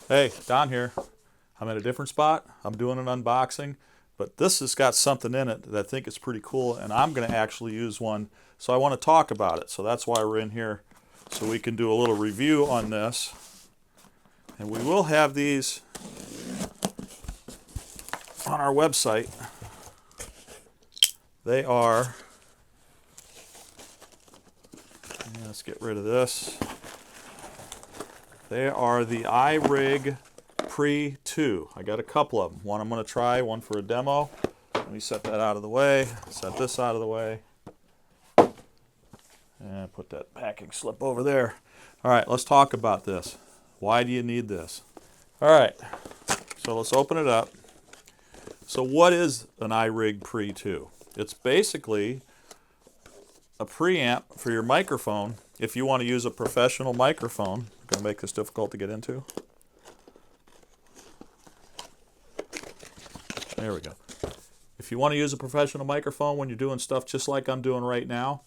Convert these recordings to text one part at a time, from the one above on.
Hey, Don here. I'm at a different spot. I'm doing an unboxing, but this has got something in it that I think is pretty cool, and I'm going to actually use one, so I want to talk about it. So that's why we're in here, so we can do a little review on this. And we will have these on our website. They are, let's get rid of this. They are the iRig Pre 2. I got a couple of them. One I'm going to try, one for a demo. Let me set that out of the way. Set this out of the way. And put that packing slip over there. All right, let's talk about this. Why do you need this? All right, so let's open it up. So what is an iRig Pre 2? It's basically a preamp for your microphone if you want to use a professional microphone. I'm going to make this difficult to get into. There we go. If you want to use a professional microphone when you're doing stuff just like I'm doing right now,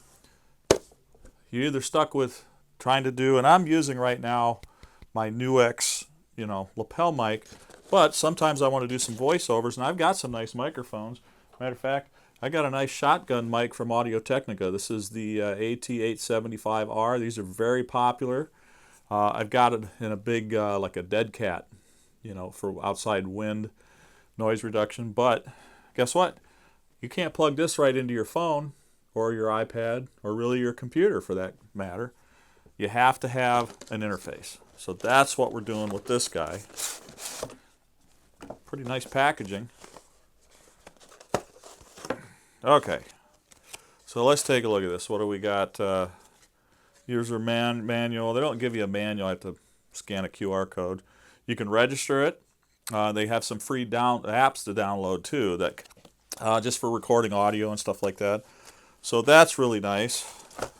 you're either stuck with trying to do, and I'm using right now my NUX, lapel mic, but sometimes I want to do some voiceovers, and I've got some nice microphones. Matter of fact, I got a nice shotgun mic from Audio-Technica. This is the AT875R. These are very popular. I've got it in a big, like a dead cat, for outside wind, noise reduction. But guess what? You can't plug this right into your phone or your iPad or really your computer for that matter. You have to have an interface. So that's what we're doing with this guy. Pretty nice packaging. Okay, so let's take a look at this. What do we got? User manual. They don't give you a manual. I have to scan a QR code. You can register it. They have some free apps to download too, that just for recording audio and stuff like that. So that's really nice.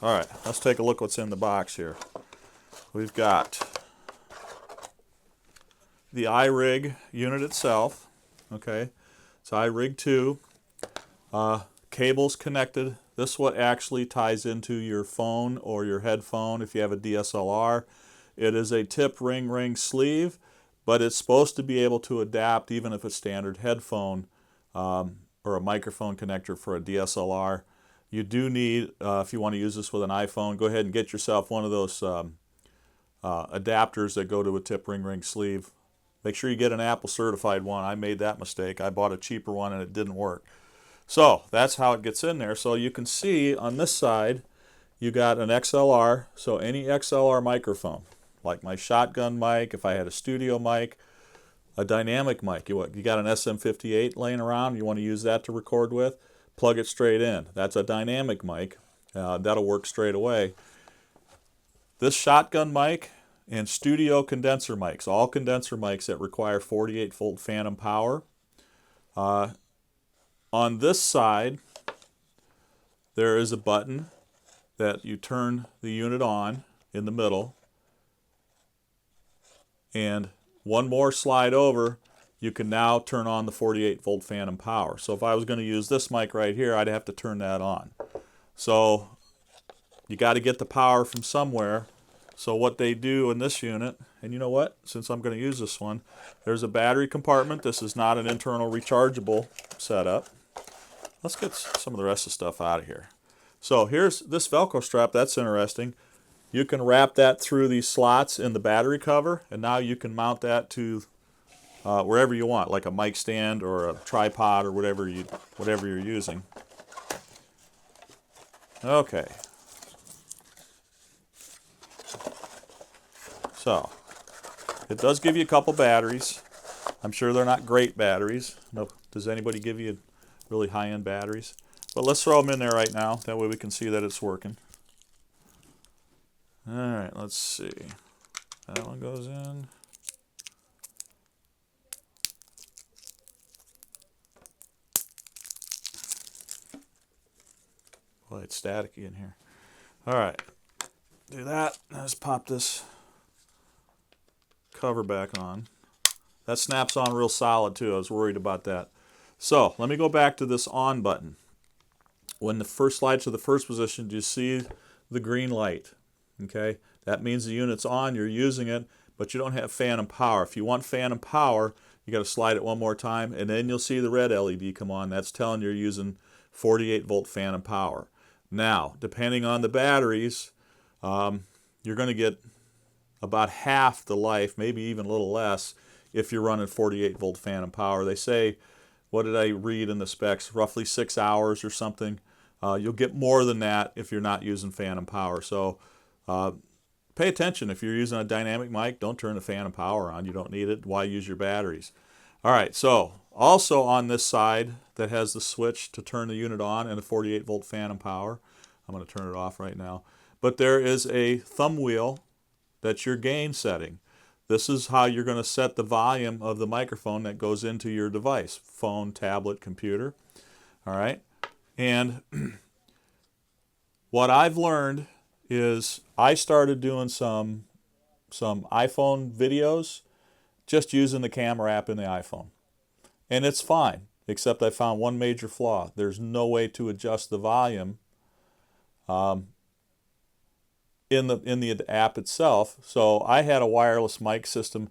All right, let's take a look what's in the box here. We've got the iRig unit itself. Okay, it's iRig 2. Cables connected. This what actually ties into your phone or your headphone if you have a DSLR. It is a tip ring sleeve, but it's supposed to be able to adapt even if it's standard headphone or a microphone connector for a DSLR. You do need, if you want to use this with an iPhone, go ahead and get yourself one of those adapters that go to a tip ring sleeve. Make sure you get an Apple certified one. I made that mistake. I bought a cheaper one and it didn't work. So that's how it gets in there. So you can see on this side, you got an XLR. So any XLR microphone, like my shotgun mic, if I had a studio mic, a dynamic mic, you got an SM58 laying around, you want to use that to record with, plug it straight in. That's a dynamic mic. That'll work straight away. This shotgun mic and studio condenser mics, all condenser mics that require 48-volt phantom power. On this side, there is a button that you turn the unit on in the middle. And one more slide over, you can now turn on the 48-volt phantom power. So if I was going to use this mic right here, I'd have to turn that on. So you got to get the power from somewhere. So what they do in this unit, and you know what? Since I'm going to use this one, there's a battery compartment. This is not an internal rechargeable setup. Let's get some of the rest of the stuff out of here. So here's this Velcro strap. That's interesting. You can wrap that through these slots in the battery cover, and now you can mount that to wherever you want, like a mic stand or a tripod or whatever you're using. Okay. So it does give you a couple batteries. I'm sure they're not great batteries. No, does anybody give you really high-end batteries? But let's throw them in there right now. That way we can see that it's working. All right, let's see. That one goes in. Boy, it's staticky in here. All right, do that. Let's pop this cover back on. That snaps on real solid too. I was worried about that. So let me go back to this on button. When the first slides to the first position, do you see the green light? Okay, that means the unit's on, you're using it, but you don't have phantom power. If you want phantom power, you got to slide it one more time, and then you'll see the red LED come on. That's telling you're using 48 volt phantom power. Now, depending on the batteries, you're going to get about half the life, maybe even a little less, if you're running 48 volt phantom power. They say, what did I read in the specs, roughly 6 hours or something. You'll get more than that if you're not using phantom power. So pay attention. If you're using a dynamic mic, don't turn the phantom power on. You don't need it. Why use your batteries? All right, so also on this side that has the switch to turn the unit on and a 48 volt phantom power. I'm going to turn it off right now. But there is a thumb wheel that's your gain setting. This is how you're going to set the volume of the microphone that goes into your device, phone, tablet, computer. All right, and what I've learned is I started doing some iPhone videos just using the camera app in the iPhone. And it's fine, except I found one major flaw. There's no way to adjust the volume in the app itself. So I had a wireless mic system.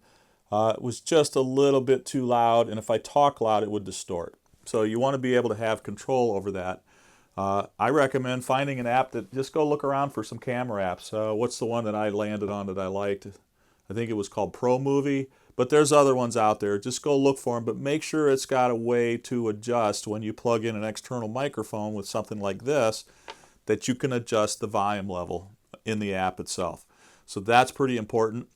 It was just a little bit too loud, and if I talk loud, it would distort. So you want to be able to have control over that. I recommend finding an app that, just go look around for some camera apps. What's the one that I landed on that I liked? I think it was called Pro Movie, but there's other ones out there. Just go look for them, but make sure it's got a way to adjust when you plug in an external microphone with something like this, that you can adjust the volume level in the app itself. So that's pretty important.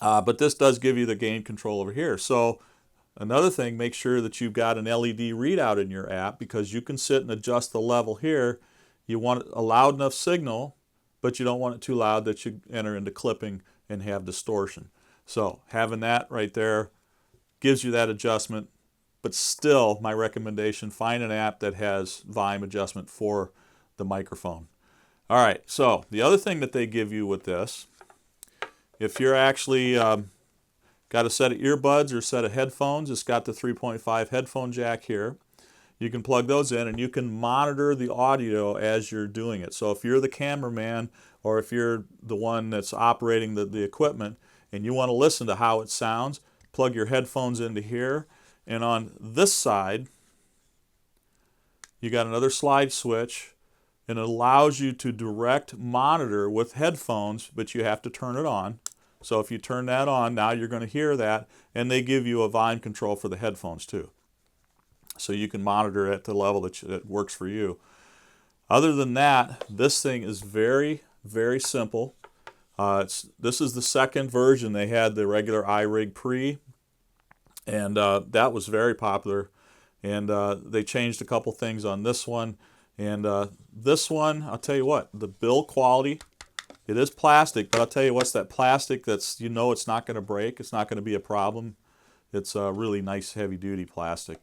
But this does give you the gain control over here. So another thing, make sure that you've got an LED readout in your app, because you can sit and adjust the level here. You want a loud enough signal, but you don't want it too loud that you enter into clipping and have distortion. So having that right there gives you that adjustment. But still, my recommendation, find an app that has volume adjustment for the microphone. All right, so the other thing that they give you with this, if you're actually got a set of earbuds or a set of headphones, it's got the 3.5 headphone jack here. You can plug those in and you can monitor the audio as you're doing it. So if you're the cameraman, or if you're the one that's operating the equipment and you want to listen to how it sounds, plug your headphones into here. And on this side, you got another slide switch, and it allows you to direct monitor with headphones, but you have to turn it on. So if you turn that on, now you're going to hear that, and they give you a volume control for the headphones too. So you can monitor at the level that works for you. Other than that, this thing is very, very simple. This is the second version. They had the regular iRig Pre, and that was very popular. And they changed a couple things on this one. And this one, I'll tell you what, the build quality, it is plastic, but I'll tell you what's that plastic that's, you know, it's not going to break. It's not going to be a problem. It's a really nice heavy-duty plastic.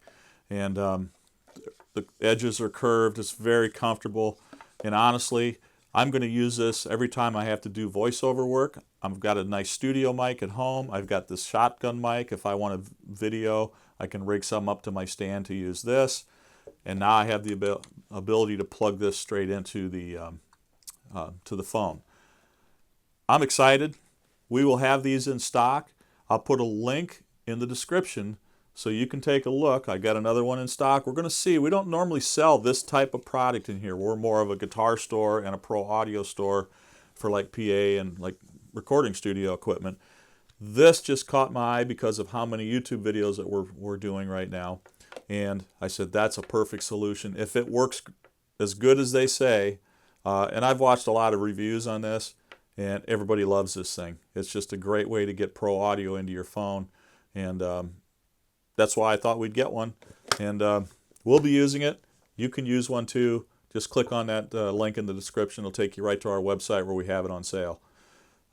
And the edges are curved. It's very comfortable. And honestly, I'm going to use this every time I have to do voiceover work. I've got a nice studio mic at home. I've got this shotgun mic. If I want a video, I can rig some up to my stand to use this. And now I have the ability to plug this straight into the to the phone. I'm excited. We will have these in stock. I'll put a link in the description so you can take a look. I got another one in stock. We're going to see. We don't normally sell this type of product in here. We're more of a guitar store and a pro audio store for like PA and like recording studio equipment. This just caught my eye because of how many YouTube videos that we're doing right now. And I said, that's a perfect solution. If it works as good as they say, and I've watched a lot of reviews on this, and everybody loves this thing. It's just a great way to get pro audio into your phone. And that's why I thought we'd get one. And we'll be using it. You can use one too. Just click on that link in the description. It'll take you right to our website where we have it on sale.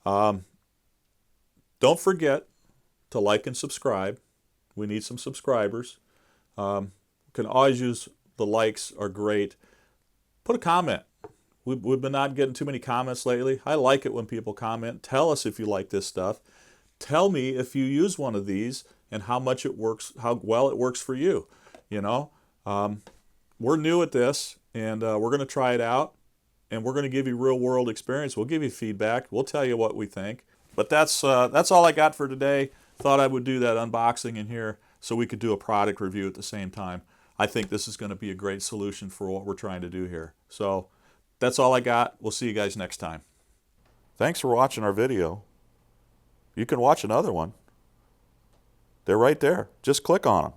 Don't forget to like and subscribe. We need some subscribers. Can always use the likes, are great. Put a comment. We've been not getting too many comments lately. I like it when people comment. Tell us if you like this stuff. Tell me if you use one of these and how much it works, how well it works for you. You know, we're new at this, and we're going to try it out, and we're going to give you real world experience. We'll give you feedback. We'll tell you what we think. But that's all I got for today. Thought I would do that unboxing in here so we could do a product review at the same time. I think this is going to be a great solution for what we're trying to do here. So that's all I got. We'll see you guys next time. Thanks for watching our video. You can watch another one. They're right there. Just click on them.